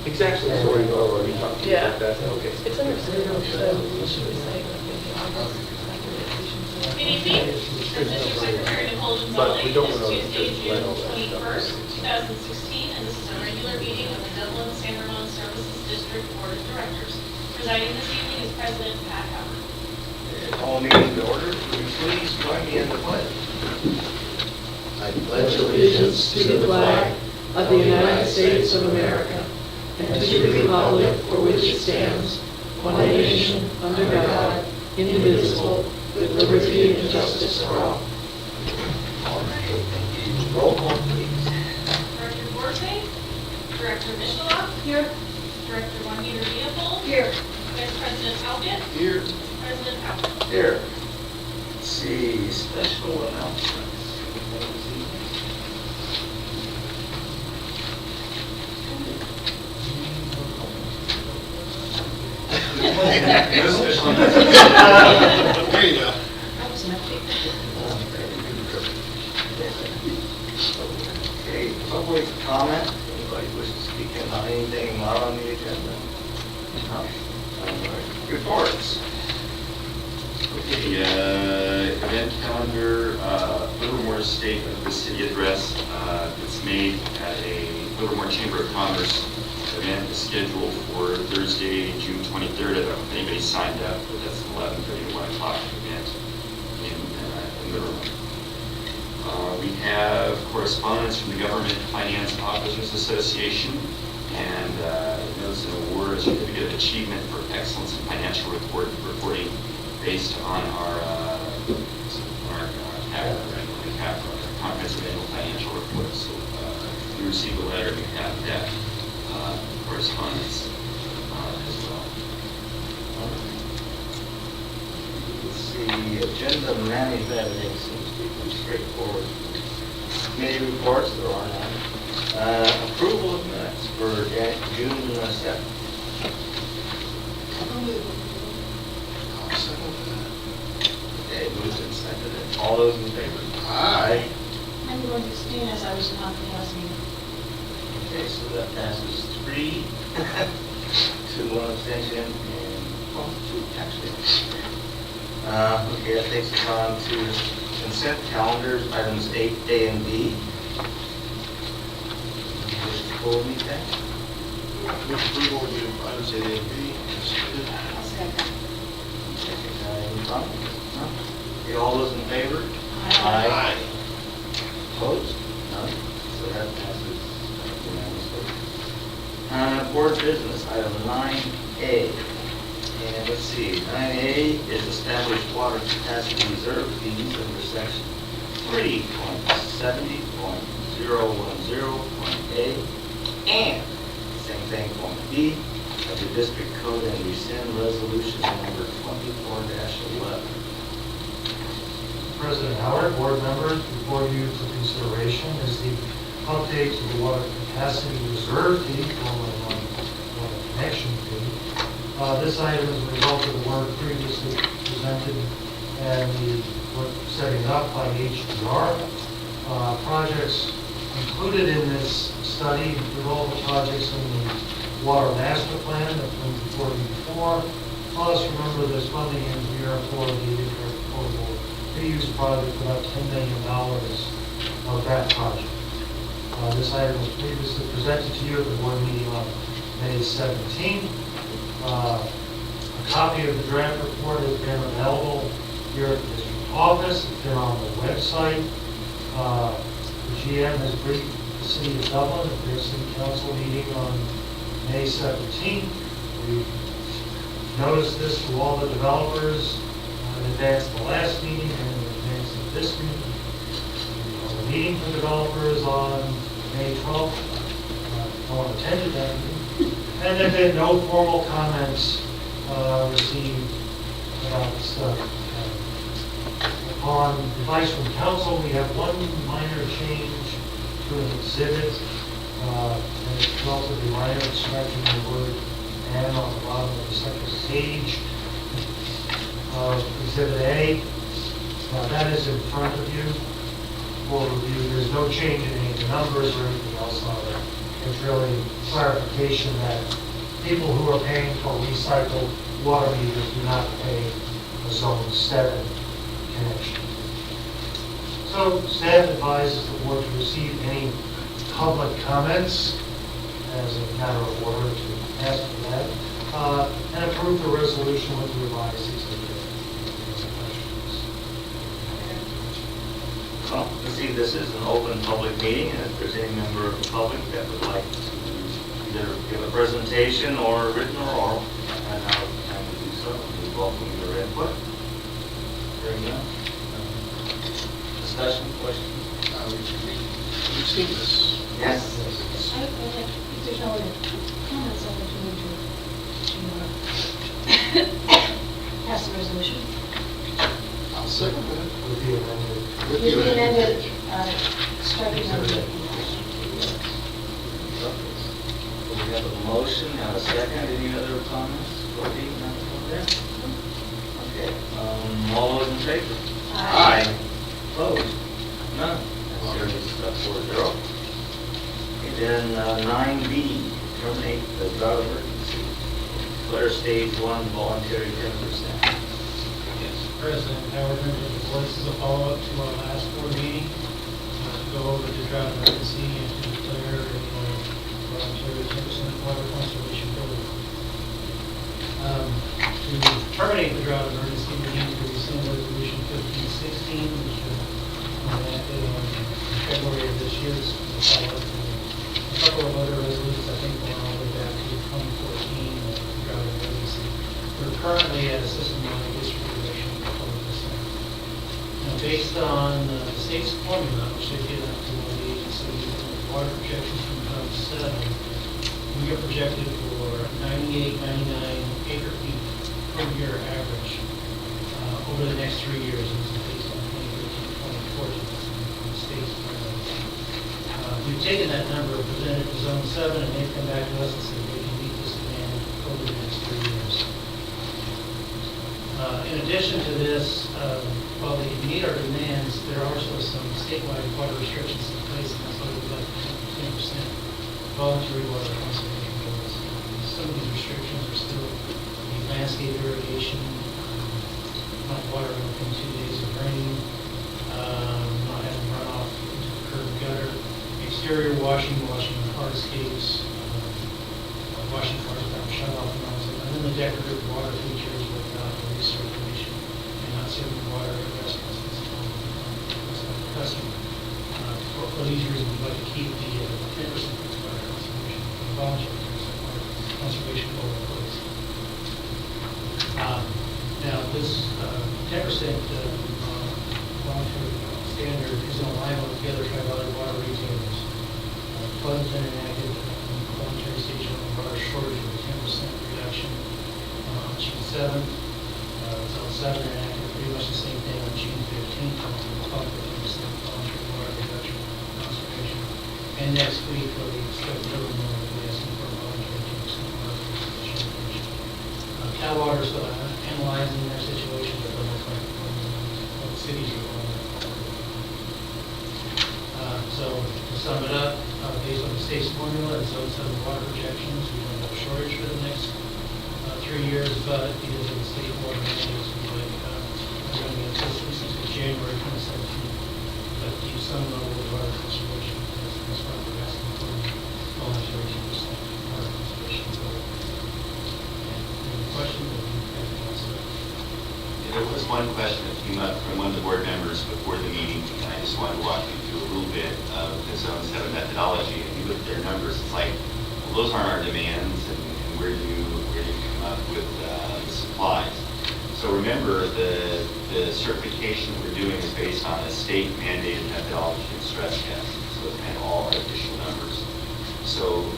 Exactly. So we've already talked about that. Okay. It's understandable, so should we say? Good evening. The District Secretary Nicole Gonzalez. It is Tuesday, June 21st, 2016, and this is a regular meeting of the Dublin San Ramon Services District Board of Directors. Presiding this evening is President Pat Howard. All meeting to order. Will you please join me in the pledge? I pledge allegiance to the flag of the United States of America and to the republic for which it stands, one nation, under God, indivisible, with liberty and justice for all. All right, thank you. Roll call, please. Director Borte, Director Michalak, Here. Director Juanita Leopold, Here. Vice President Halkett, Here. President Howard. Here. Let's see, special announcements. There you go. Okay, public comment. Anybody wish to speak on anything not on the agenda? No? All right. Reports. Okay, event calendar, Livermore State of the City Address. It's made at a Livermore Chamber of Commerce event is scheduled for Thursday, June 23rd. I don't know if anybody signed up, but that's an 11:30 to 1 o'clock event in Livermore. We have correspondence from the Government Finance Officers Association, and notice an award, a certificate of achievement for excellence in financial reporting based on our comprehensive annual financial report. So we received a letter, we have that correspondence as well. Let's see, agenda management, everything seems to be pretty straightforward. Committee reports, there are none. Approval of minutes for June 7th. Okay, moved and seconded. All those in favor? Aye. I'm going to abstain as I was not the last meeting. Okay, so that passes 3 to 1 abstention and 2 actually. Okay, that takes us on to consent calendars, items 8A and B. Wish to pull anything? Move approval of items A and B. I'll second. Any comments? No? Okay, all those in favor? Aye. Opposed? None. So that passes unanimously. Board business, item 9A. And let's see, 9A is established water capacity reserve fees under section 3.70.010.A and same thing, point B of the district code, and rescind resolution number 24-11. President Howard, board members, before you for consideration is the update to the water capacity reserve fee, formerly known as water connection fee. This item is a result of the work previously presented and the work setting up by HDR. Projects included in this study include all the projects in the water master plan that went before you before. Plus, remember, there's funding in here for the portable reuse project, about $10 million of that project. This item was previously presented to you at the board meeting on May 17th. A copy of the draft report has been available here at the district office. It's been on the website. The GM has briefed the city of Dublin at their city council meeting on May 17th. We noticed this to all the developers in advance of the last meeting and in advance of this meeting. We have a meeting for developers on May 12th. No one attended that meeting. And there have been no formal comments received about the study. Upon advice from council, we have one minor change to an exhibit. And it's relatively minor, it's striking the word "and" on the bottom of the second page of Exhibit A. That is in front of you. for review. There's no change in any of the numbers or anything else on it. It's really clarification that people who are paying for recycled water meters do not pay a Zone 7 connection. So staff advises the board to receive any public comments as a matter of order to ask for that, and approve the resolution with the revised 60 days. Well, you see, this is an open public meeting, and if there's any member of the public that would like to either give a presentation or written or oral, and now is the time to do so. We welcome your input. Hearing none. Discussion, questions? We've seen this. Yes. I would like, if there's no other comments, I'd like to move to pass the resolution. I'll second that. With the amended. With With the amended, amendment. striking of the. So we have a motion and a second. Any other comments? Courtney, nothing there? Okay, all those in favor? Aye. Opposed? None. That carries 4-0. Okay, then 9B, terminate the drought emergency. Declare stage 1 voluntary 10%. President Howard, members of the board, this is a follow-up to our last board meeting to go over the drought emergency and to declare a voluntary 10% water conservation program. To terminate the drought emergency, we need to rescind resolution 1516, which was enacted on February of this year. This is a follow-up to a couple of other resolutions, I think, going all the way back to 2014, drought emergency. We're currently at a system-wide district ratio of 12%. Now, based on the state's formula, which they've given up to one of the agencies, water projections from Zone 7, we are projected for 98, 99 acre feet per year average over the next 3 years. This is based on 2013, 2014, from the state's formula. We've taken that number, presented to Zone 7, and they've come back to us and said they can meet this demand over the next 3 years. In addition to this, while they can meet our demands, there are also some statewide water restrictions in place, and that's why we'd like to 10% voluntary water conservation goals. Some of these restrictions are still the landscape irrigation, not watering within 2 days of rain, not having runoff into the curb and gutter, exterior washing hardscapes, washing cars without shut-off nozzle, and then the decorative water features without the recirculation and not serving water at restaurants and so on. Customer. For these reasons, we'd like to keep the 10% water conservation, the voluntary 10% water conservation goal in place. Now, this 10% voluntary standard is in alignment with the other Tri-Valley water retailers. Pleasanton enacted voluntary stage 1 water shortage of a 10% reduction on June 7th. Zone 7 enacted pretty much the same thing on June 15th, called for 10% voluntary water reduction conservation. And next week, we expect Illinois to be asking for a voluntary 10% water conservation. Cal Water's analyzing their situation, but it looks like what the cities are going. So to sum it up, based on the state's formula and Zone 7 water projections, we don't have a shortage for the next 3 years, but because of the state water mandates, we're going to be in full system until January 2017, but keep some level of water conservation. That's why we're asking for voluntary 10% water conservation. Any questions? There was one question that came up from one of the board members before the meeting, and I just wanted to walk you through a little bit of the Zone 7 methodology. If you look at their numbers, it's like, well, those aren't our demands, and where do you come up with the supplies? So remember, the certification we're doing is based on a state mandated methodology and stress test, so it's kind of all artificial numbers. So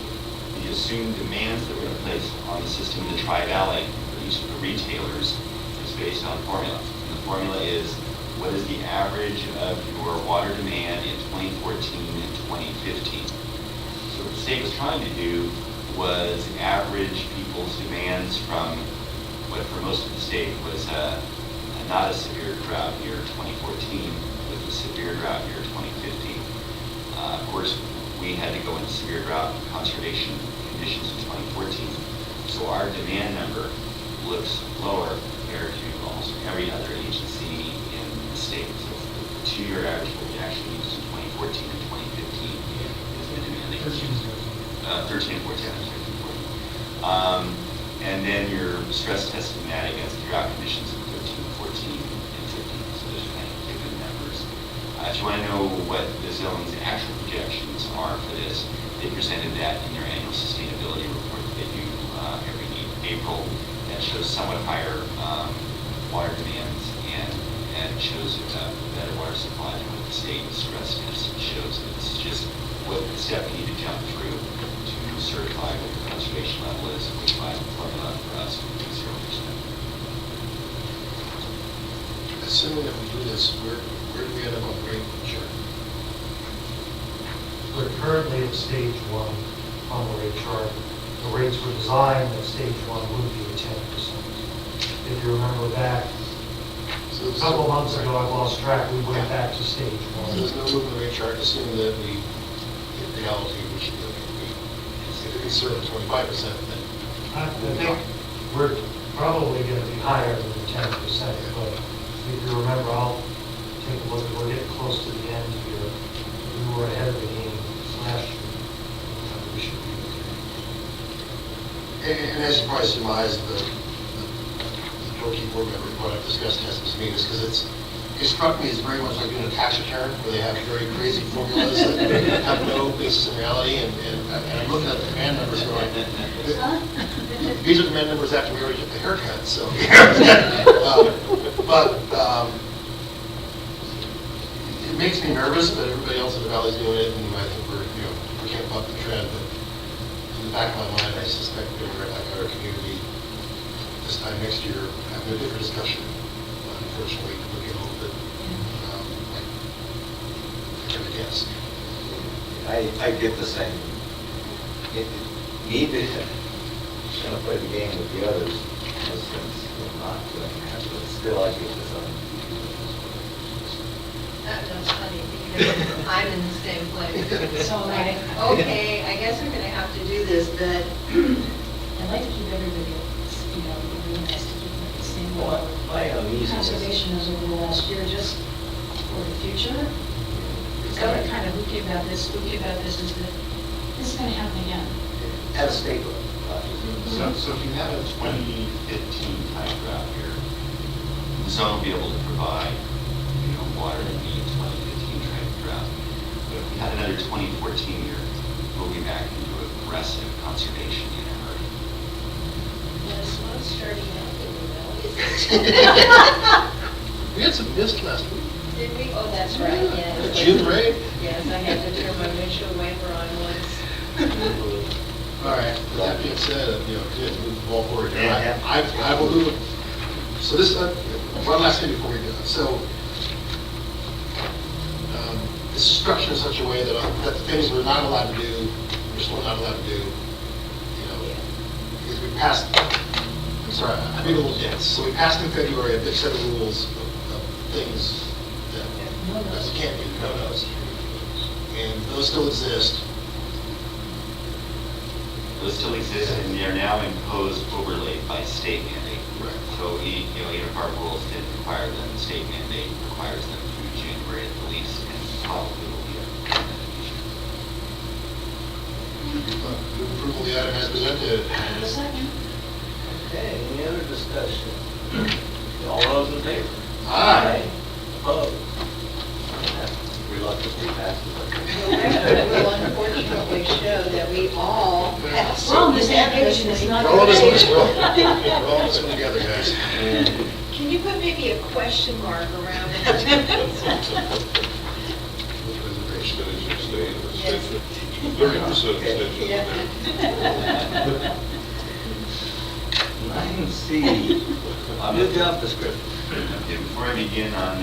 the assumed demands that we're going to place on the system in the Tri-Valley for each of the retailers based on formula. And the formula is what is the average of your water demand in 2014 and 2015. So what the state was trying to do was average people's demands from what for most of the state was not a severe drought year 2014 with a severe drought year 2015. course, we had to go into severe drought conservation conditions in 2014. So our demand number looks lower compared to almost every other agency in the state. So the two-year average that we actually used in 2014 and 2015 is the demand. 13 and 14, I'm sorry, 14. And then you're stress testing that against drought conditions in 13, 14, and 15. So those are kind of the good numbers. If you want to know what the zone's actual projections are for this, they presented that in their annual sustainability report that they do every April. That shows somewhat higher water demands and it shows better water supply than what the state stress test shows. And this is just what the step we need to jump through to certify what the conservation level is, and we find the formula for us would be 0%. Assuming that we do this, where do we end up on rate chart? We're currently at stage 1 on the rate chart. The rates were designed that stage 1 would be at 10%. If you remember back, So a couple months ago, I lost track, we went back to stage 1. There's no movement in the rate chart, assuming that we, in reality, which if we serve 25%, then I think we're probably going to be higher than the 10%, but if you remember, I'll take a look, we're getting close to the end here. We were ahead of the game last year. We should be okay. And as you probably surmised, the key board member what I've discussed has this meeting is because it struck me as very much like doing a tax return where they have very crazy formulas that have no basis in reality. And I'm looking at the demand numbers going, these are demand numbers after we already took the haircut. So, it makes me nervous, but everybody else in the valley is doing it, and I think we can't buck the trend. But in the back of my mind, I suspect we're going to like our community this time next year having a different discussion. Unfortunately, looking a little bit like I guess. I get the same. Need to kind of play the game with the others, in a sense, not doing that, but still I get the same. That's funny, because I'm in the same place. So I'm like, okay, I guess we're gonna have to do this, but I'd like to keep everybody, really nice to keep it the same level of conservation as over the last year, just for the future. So I kind of spooky about this is that this is going to happen again. At a state level. So if you have a 2015 type drought here, the zone will be able to provide, water to meet 2015 type drought. But if we had another 2014 year, we'll be back into aggressive conservation in a hurry. the snow's starting out in the valley. We had some mist last week. Did we? Oh, that's right, yeah. The June rain. Yes, I had to turn my windshield wiper on once. All right, with that being said, to move the ball forward here, Yeah. I will move. So this, one last thing before we do it. So, this is structured in such a way that the things we're not allowed to do, we're still not allowed to do, because we passed, I'm sorry, I'm being a little dense. So we passed in February a big set of rules of things that you can't do, no-nos. And those still exist. Those still exist, and they are now imposed overlaid by state mandate. Right. So, even if our rules didn't require them, the state mandate requires them through January at the least, and probably will be a future. Move approval of the item as presented. The second. Okay, any other discussion? All those in favor? Aye. Opposed? Reluctantly passes. The record will unfortunately show that we all have. We're on the same page, and it's not. We're all in this one together, guys. Can you put maybe a question mark around it? Yes. 30% extension. Yeah. 9C, new job description. Okay, before I begin on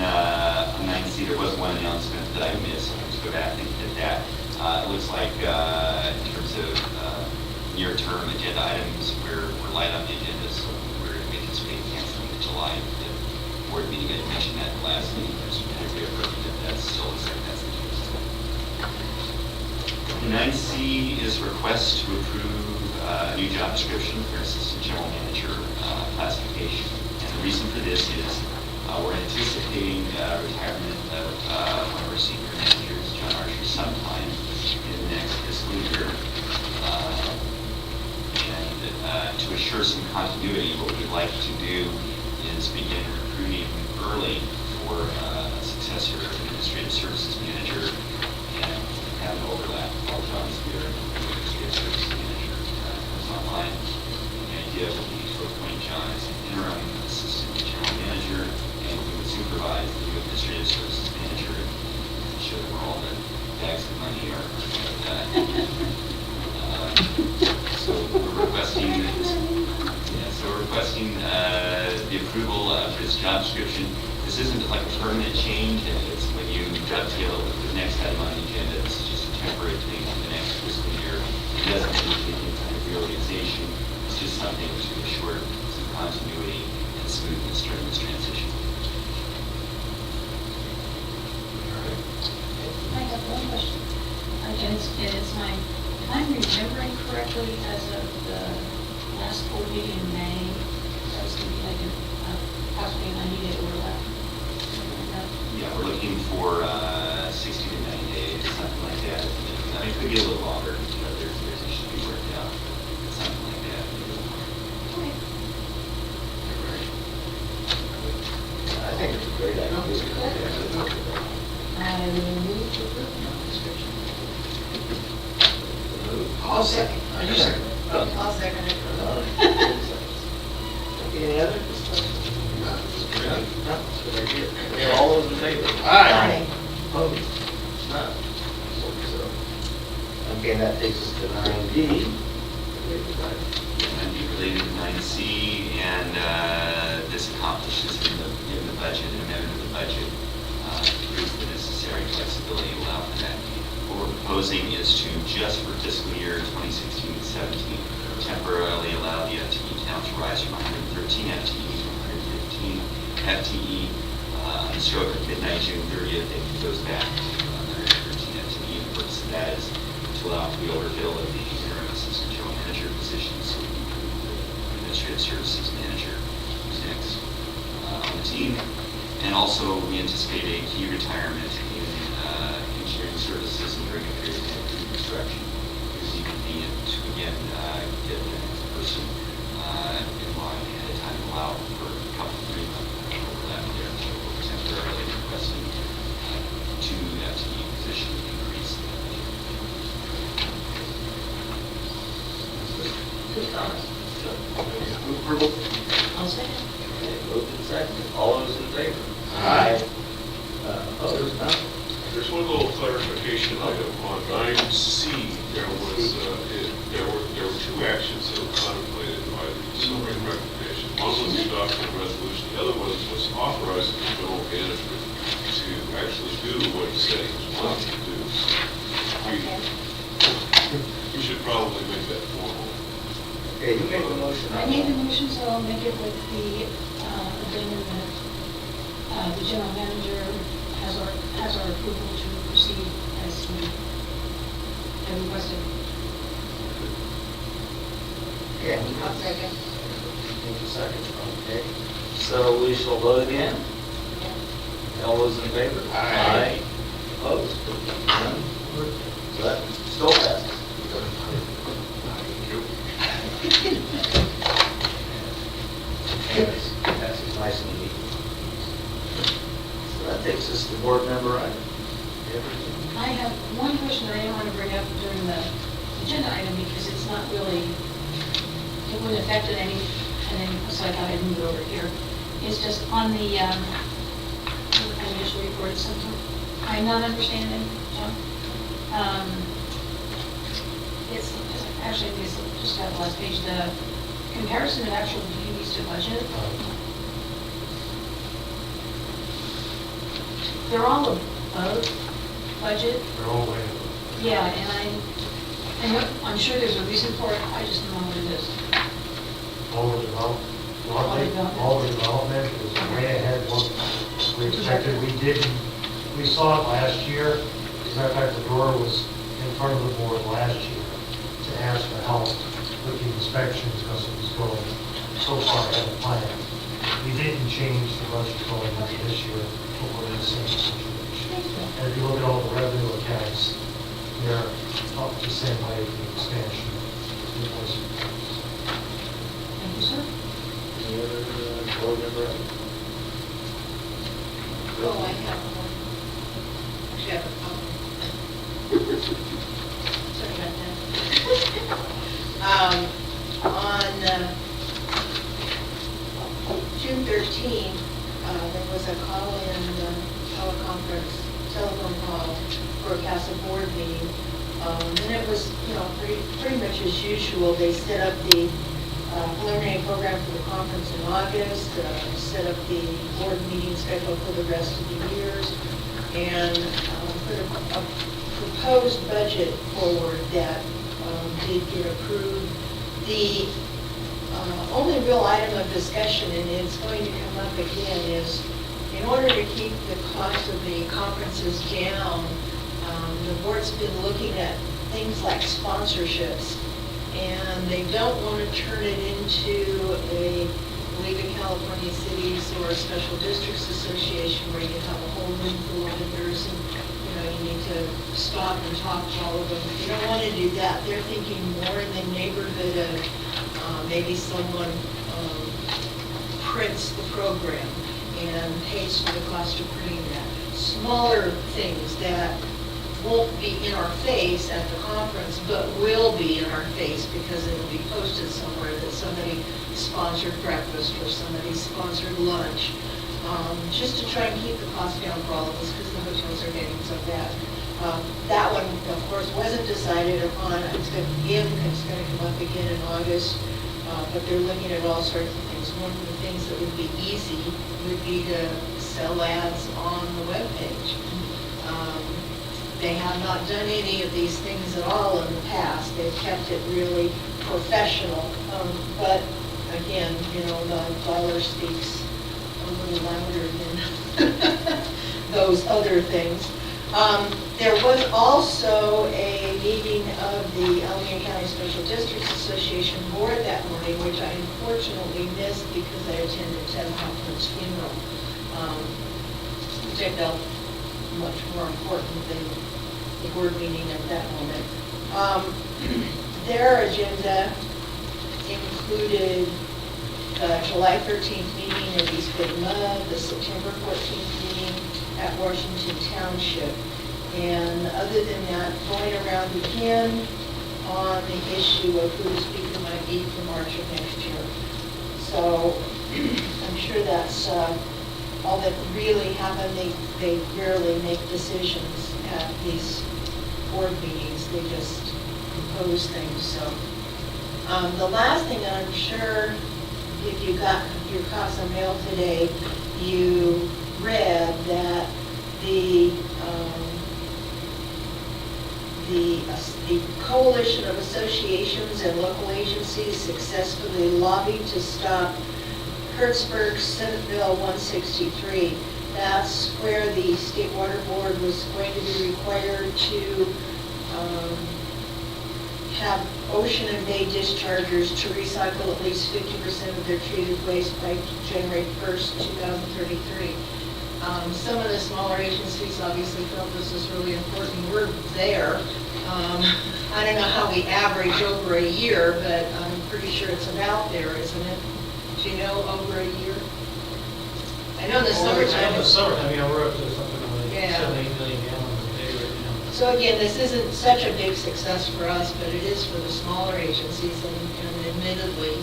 9C, there was one announcement that I missed. I'll just go back and hit that. It looks like in terms of near-term agenda items, we're light on the agenda, so we're anticipating canceling the July board meeting. I mentioned that last meeting. Just to be appropriate, that's still the case. The 9C is a request to approve a new job description for assistant general manager classification. And the reason for this is we're anticipating retirement of one of our senior managers, John Archer, sometime in the next fiscal year. And to assure some continuity, what we'd like to do is begin recruiting early for a successor administrative services manager and have an overlap while John's here, administrative services manager comes online. The idea would be to appoint John as an interim assistant general manager, and we would supervise the new administrative services manager and show them where all the bags of money are. So we're requesting the approval of this job description. This isn't like a permanent change, and it's when you dovetail with the next item on the agenda, this is just a temporary thing for the next fiscal year. It doesn't indicate any kind of reorganization. It's just something to assure some continuity and smoothness during this transition. I have one question. And it's my, if I'm remembering correctly, as of the last board meeting in May, that was going to be like possibly a 90-day overlap. Something like that. Yeah, we're looking for 60 to 90 days, something like that. I mean, it could be a little longer, there's issues to be worked out, something like that. Okay. I think it's a great idea. I will move to approve the job description. I'll second. You second. I'll second it. Any other discussion? No, it's a good idea. Okay, all those in favor? Aye. Opposed? None. So, okay, that takes us to 9D. And be related to 9C, and this accomplishes in the budget, an amendment of the budget, creates the necessary flexibility to allow for that. What we're proposing is to, just for fiscal year 2016-17, temporarily allow the FTE count to rise from 113 FTE to 115 FTE. On the stroke of midnight, June 30th, it goes back to 113 FTE. The purpose of that is to allow for the overfill of the interim assistant general manager position, so we can improve the administrative services manager who's next on the team. And also, we anticipate a key retirement in engineering services and during a period of time construction. It would be convenient to, again, get the next person in line ahead of time, allow for a couple, 3 month overlap there. So we're temporarily requesting 2 FTE position increase. Good comments. Move approval. I'll second. Okay, moved and seconded. All those in favor? Aye. Opposed? None. There's one little clarification item on 9C. There were 2 actions that were contemplated by the summary recommendation. One was adopting a resolution. The other was authorizing the general manager to actually do what he said he was planning to do. We should probably make that formal. Okay, you made the motion. I made the motion, so I'll make it with the addendum that the general manager has our approval to proceed as we have requested. Okay. I'll second. Move a second. Okay. So we shall vote again. All those in favor? Aye. Opposed? None. So that still passes. Passes nice and neat. So that takes us to board member item. I have one question that I didn't want to bring up during the agenda item because it's not really, it wouldn't affect it any, so I thought I'd move it over here. It's just on the financial report, something I'm not understanding, John. It's actually, it's just got the last page, the comparison of actual duties to budget. They're all above budget. They're all way above. Yeah, and I'm sure there's a reason for it, I just don't know what it is. All the development is way ahead of what we expected. We saw it last year. As a matter of fact, the door was in front of the board last year to ask for help with the inspections because it was going so far ahead of plan. We didn't change the budget going into this year, but we're in the same situation. And if you look at all the revenue accounts, they're up the same way as the expansion. Thank you, sir. Any other board member? Oh, I have one. Actually, I have a comment. Sorry about that. On June 13, there was a call-in telephone call for a CASA board meeting. And it was, pretty much as usual. They set up the preliminary program for the conference in August, set up the board meeting schedule for the rest of the years, and put a proposed budget forward that did get approved. The only real item of discussion, and it's going to come up again, is in order to keep the cost of the conferences down, the board's been looking at things like sponsorships, and they don't want to turn it into a League of California Cities or a Special Districts Association where you have a whole room full of vendors and you need to stop and talk to all of them. They don't want to do that. They're thinking more in the neighborhood of maybe someone prints the program and pays for the cost of printing that. Smaller things that won't be in our face at the conference, but will be in our face because it'll be posted somewhere that somebody sponsored breakfast or somebody sponsored lunch, just to try and keep the cost down for all of us because the hotels are getting so bad. That one, of course, wasn't decided upon. It's going to come up again in August, but they're looking at all sorts of things. One of the things that would be easy would be to sell ads on the webpage. They have not done any of these things at all in the past. They've kept it really professional. But again, the dollar speaks a little louder than those other things. There was also a meeting of the Alameda County Special Districts Association board that morning, which I unfortunately missed because I attended Ted Hoffman's funeral, which I felt much more important than the board meeting at that moment. Their agenda included the July 13th meeting at East Big Mud, the September 14th meeting at Washington Township. And other than that, going around again on the issue of who the speaker might be for March of next year. So I'm sure that's all that really happened. They rarely make decisions at these board meetings. They just propose things. So the last thing, I'm sure if you got your CASA mail today, you read that the coalition of associations and local agencies successfully lobbied to stop Hertzberg's Senate Bill 163. That's where the State Water Board was going to be required to have ocean and bay dischargers to recycle at least 50% of their treated waste by January 1st, 2033. Some of the smaller agencies obviously felt this is really important. We're there. I don't know how we average over a year, but I'm pretty sure it's about there, isn't it? Do you know, over a year? I know in the summertime. In the summertime, we're up to something like Yeah. 7-8 million gallons a day right now. So again, this isn't such a big success for us, but it is for the smaller agencies, and admittedly,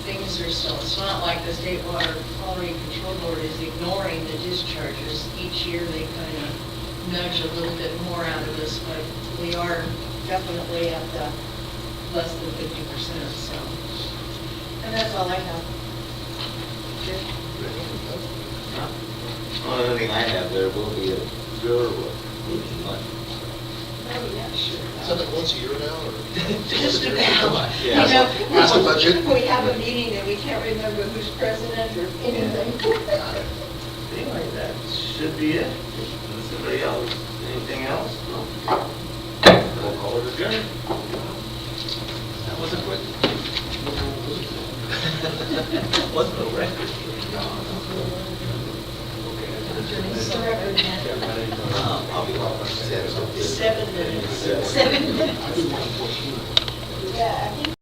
things are still, it's not like the State Water Quality Control Board is ignoring the discharges. Each year, they kind of nudge a little bit more out of this, but we are definitely at the less than 50%, so. And that's all I have. Well, the only thing I have, there will be a driller month. Oh, yeah, sure. Is that like once a year now, or? Just about. Yeah. That's a budget. We have a meeting and we can't remember who's president or anything. Anyway, that should be it. Does anybody else, anything else? No? Roll Okay. That was a quick. Wasn't a record. It's the record, man. I'll be off. 7 minutes. 7 minutes. I do 114. Yeah, I think